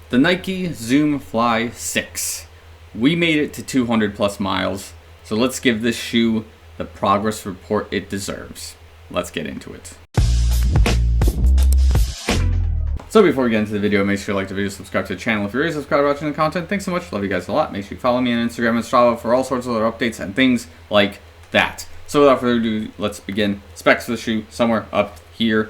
The Nike Zoom Fly 6. We made it to 200 plus miles, so let's give this shoe the progress report it deserves. Let's get into it. So before we get into the video, make sure you like the video, subscribe to the channel if you're already subscribed watching the content. Thanks so much, love you guys a lot. Make sure you follow me on Instagram and Strava for all sorts of other updates and things like that. So without further ado, let's begin. Specs of the shoe, somewhere up here.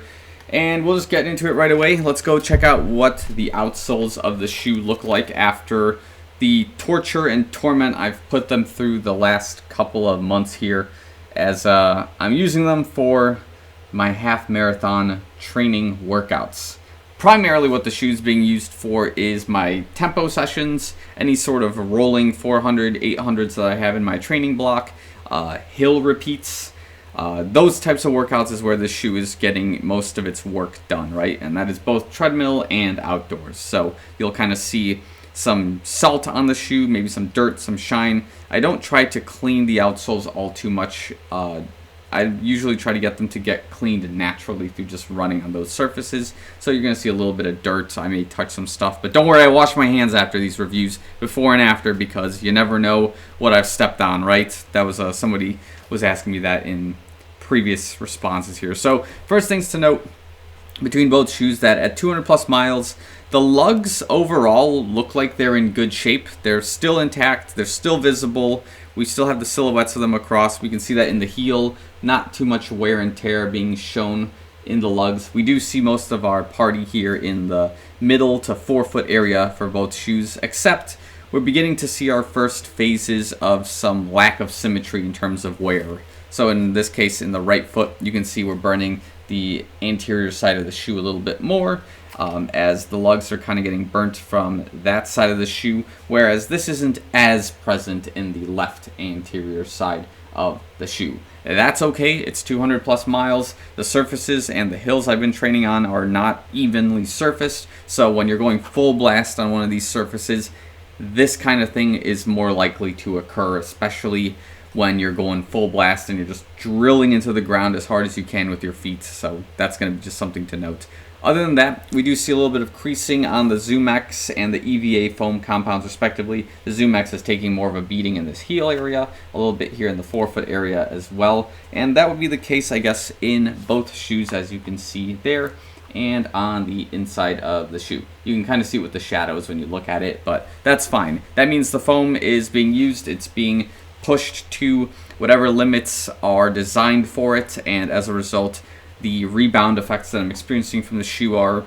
And we'll just get into it right away. Let's go check out what the outsoles of the shoe look like after the torture and torment I've put them through the last couple of months here, as I'm using them for my half marathon training workouts. Primarily what the shoe's being used for is my tempo sessions, any sort of rolling 400, 800s that I have in my training block, hill repeats. Those types of workouts is where the shoe is getting most of its work done, right? And that is both treadmill and outdoors. So you'll kind of see some salt on the shoe, maybe some dirt, some shine. I don't try to clean the outsoles all too much. I usually try to get them to get cleaned naturally through just running on those surfaces. So you're going to see a little bit of dirt. I may touch some stuff, but don't worry, I wash my hands after these reviews, before and after, because you never know what I've stepped on, right? That was somebody was asking me that in previous responses here. So first things to note between both shoes, that at 200 plus miles, the lugs overall look like they're in good shape. They're still intact. They're still visible. We still have the silhouettes of them across. We can see that in the heel. Not too much wear and tear being shown in the lugs. We do see most of our party here in the middle to forefoot area for both shoes, except we're beginning to see our first phases of some lack of symmetry in terms of wear. So in this case, in the right foot, you can see we're burning the anterior side of the shoe a little bit more, as the lugs are kind of getting burnt from that side of the shoe, whereas this isn't as present in the left anterior side of the shoe. That's okay, it's 200 plus miles. The surfaces and the hills I've been training on are not evenly surfaced, so when you're going full blast on one of these surfaces, this kind of thing is more likely to occur, especially when you're going full blast and you're just drilling into the ground as hard as you can with your feet. So that's going to be just something to note. Other than that, we do see a little bit of creasing on the Zoom X and the EVA foam compounds respectively. The Zoom X is taking more of a beating in this heel area, a little bit here in the forefoot area as well. And that would be the case, I guess, in both shoes, as you can see there, and on the inside of the shoe. You can kind of see it with the shadows when you look at it, but that's fine. That means the foam is being used. It's being pushed to whatever limits are designed for it, and as a result, the rebound effects that I'm experiencing from the shoe are,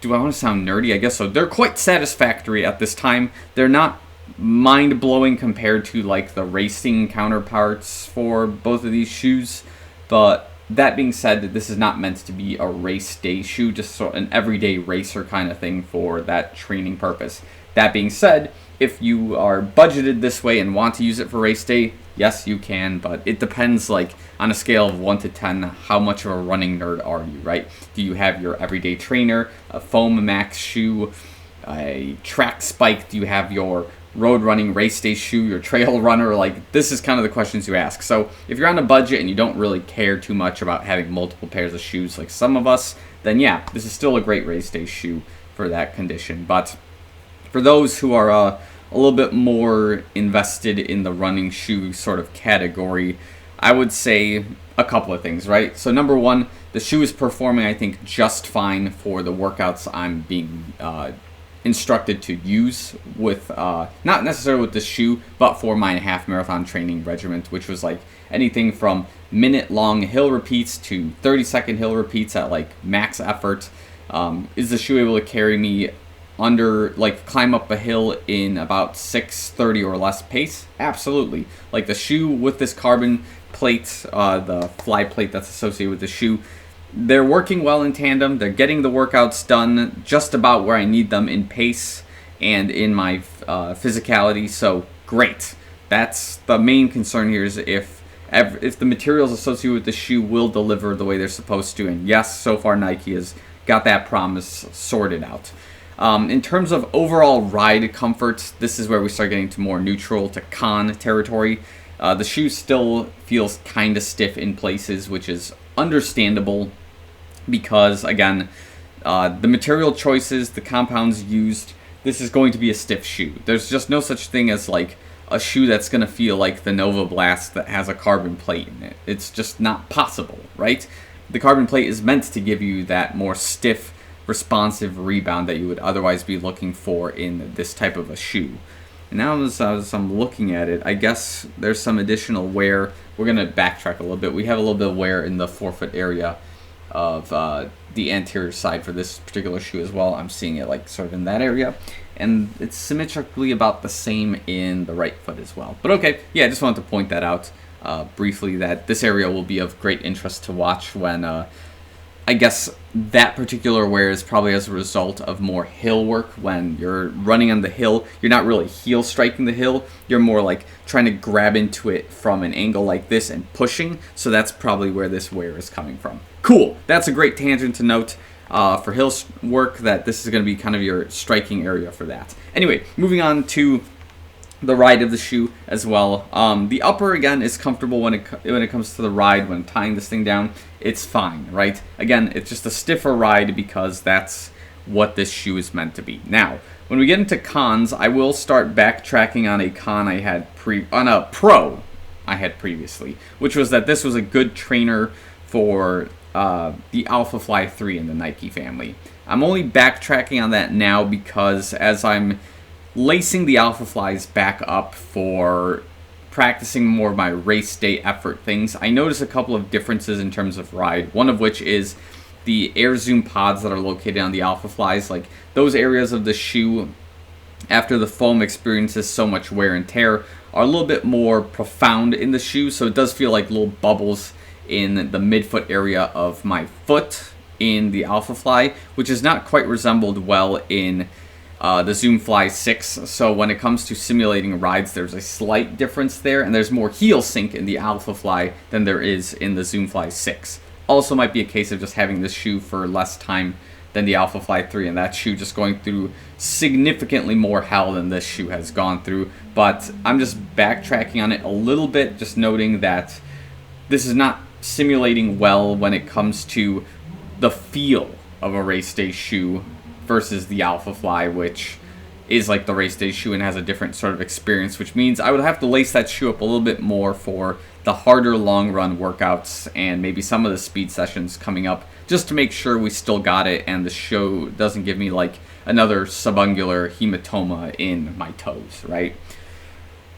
do I want to sound nerdy? I guess so. They're quite satisfactory at this time. They're not mind-blowing compared to like the racing counterparts for both of these shoes, but that being said, this is not meant to be a race day shoe, just sort of an everyday racer kind of thing for that training purpose. That being said, if you are budgeted this way and want to use it for race day, yes, you can, but it depends, like, on a scale of 1 to 10, how much of a running nerd are you, right? Do you have your everyday trainer, a foam max shoe, a track spike? Do you have your road running race day shoe, your trail runner? Like, this is kind of the questions you ask. So if you're on a budget and you don't really care too much about having multiple pairs of shoes like some of us, then yeah, this is still a great race day shoe for that condition. But for those who are a little bit more invested in the running shoe sort of category, I would say a couple of things, right? So number one, the shoe is performing, I think, just fine for the workouts I'm being instructed to use with, not necessarily with the shoe, but for my half marathon training regiment, which was like anything from minute-long hill repeats to 30-second hill repeats at like max effort. Is the shoe able to carry me climb up a hill in about 6:30 or less pace? Absolutely. Like the shoe with this carbon plate, the fly plate that's associated with the shoe, they're working well in tandem. They're getting the workouts done just about where I need them in pace and in my physicality. So great. That's the main concern here, is if the materials associated with the shoe will deliver the way they're supposed to. And yes, so far Nike has got that promise sorted out. In terms of overall ride comfort, this is where we start getting to more neutral to con territory. The shoe still feels kind of stiff in places, which is understandable because, again, The material choices, the compounds used, this is going to be a stiff shoe. There's just no such thing as like a shoe that's going to feel like the Nova Blast that has a carbon plate in it. It's just not possible, right? The carbon plate is meant to give you that more stiff, responsive rebound that you would otherwise be looking for in this type of a shoe. And now as I'm looking at it, I guess there's some additional wear. We're going to backtrack a little bit. We have a little bit of wear in the forefoot area of the anterior side for this particular shoe as well. I'm seeing it like sort of in that area. And it's symmetrically about the same in the right foot as well. But okay, yeah, I just wanted to point that out briefly, that this area will be of great interest to watch when I guess that particular wear is probably as a result of more hill work. When you're running on the hill, you're not really heel striking the hill. You're more like trying to grab into it from an angle like this and pushing. So that's probably where this wear is coming from. Cool. That's a great tangent to note for hill work, that this is going to be kind of your striking area for that. Anyway, moving on to the ride of the shoe as well. The upper, again, is comfortable when it comes to the ride. When tying this thing down, it's fine, right? Again, it's just a stiffer ride because that's what this shoe is meant to be. Now, when we get into cons, I will start backtracking on a con I had on a pro I had previously, which was that this was a good trainer for the Alpha Fly 3 in the Nike family. I'm only backtracking on that now because as I'm lacing the Alpha Flies back up for practicing more of my race day effort things, I notice a couple of differences in terms of ride. One of which is the air zoom pods that are located on the Alpha Flies. Like those areas of the shoe, after the foam experiences so much wear and tear, are a little bit more profound in the shoe. So it does feel like little bubbles in the midfoot area of my foot in the Alpha Fly, which is not quite resembled well in the Zoom Fly 6. So when it comes to simulating rides, there's a slight difference there, and there's more heel sink in the Alpha Fly than there is in the Zoom Fly 6. Also might be a case of just having this shoe for less time than the Alpha Fly 3, and that shoe just going through significantly more hell than this shoe has gone through. But I'm just backtracking on it a little bit, just noting that this is not simulating well when it comes to the feel of a race day shoe versus the Alpha Fly, which is like the race day shoe and has a different sort of experience, which means I would have to lace that shoe up a little bit more for the harder long run workouts and maybe some of the speed sessions coming up, just to make sure we still got it and the shoe doesn't give me like another subungular hematoma in my toes, right?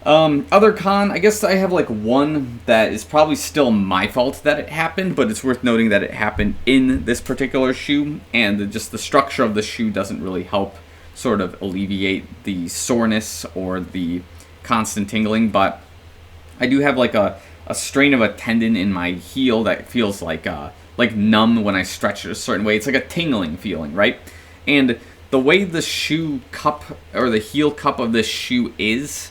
Other con, I guess I have like one that is probably still my fault that it happened, but it's worth noting that it happened in this particular shoe, and just the structure of the shoe doesn't really help sort of alleviate the soreness or the constant tingling. But I do have like a strain of a tendon in my heel that feels like numb when I stretch it a certain way. It's like a tingling feeling, right? And the way the shoe cup or the heel cup of this shoe is,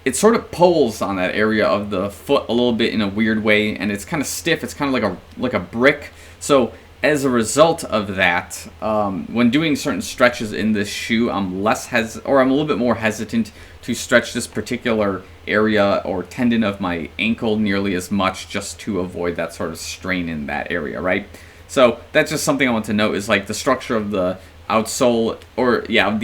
it sort of pulls on that area of the foot a little bit in a weird way, and it's kind of stiff. It's kind of like a brick. So as a result of that, when doing certain stretches in this shoe, I'm a little bit more hesitant to stretch this particular area or tendon of my ankle nearly as much, just to avoid that sort of strain in that area, right? So that's just something I want to note, is like the structure of the outsole, or yeah, of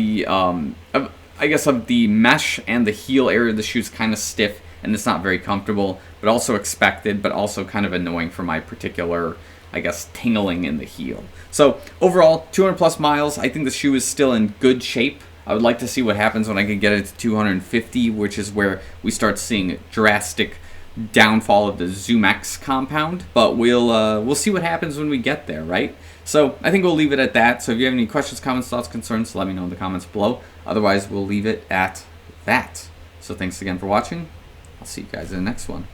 the mesh and the heel area of the shoe is kind of stiff, and it's not very comfortable, but also expected, but also kind of annoying for my particular, I guess, tingling in the heel. So overall, 200 plus miles. I think the shoe is still in good shape. I would like to see what happens when I can get it to 250, which is where we start seeing drastic downfall of the Zoom X compound. But we'll see what happens when we get there, right? So I think we'll leave it at that. So if you have any questions, comments, thoughts, concerns, let me know in the comments below. Otherwise, we'll leave it at that. So thanks again for watching. I'll see you guys in the next one.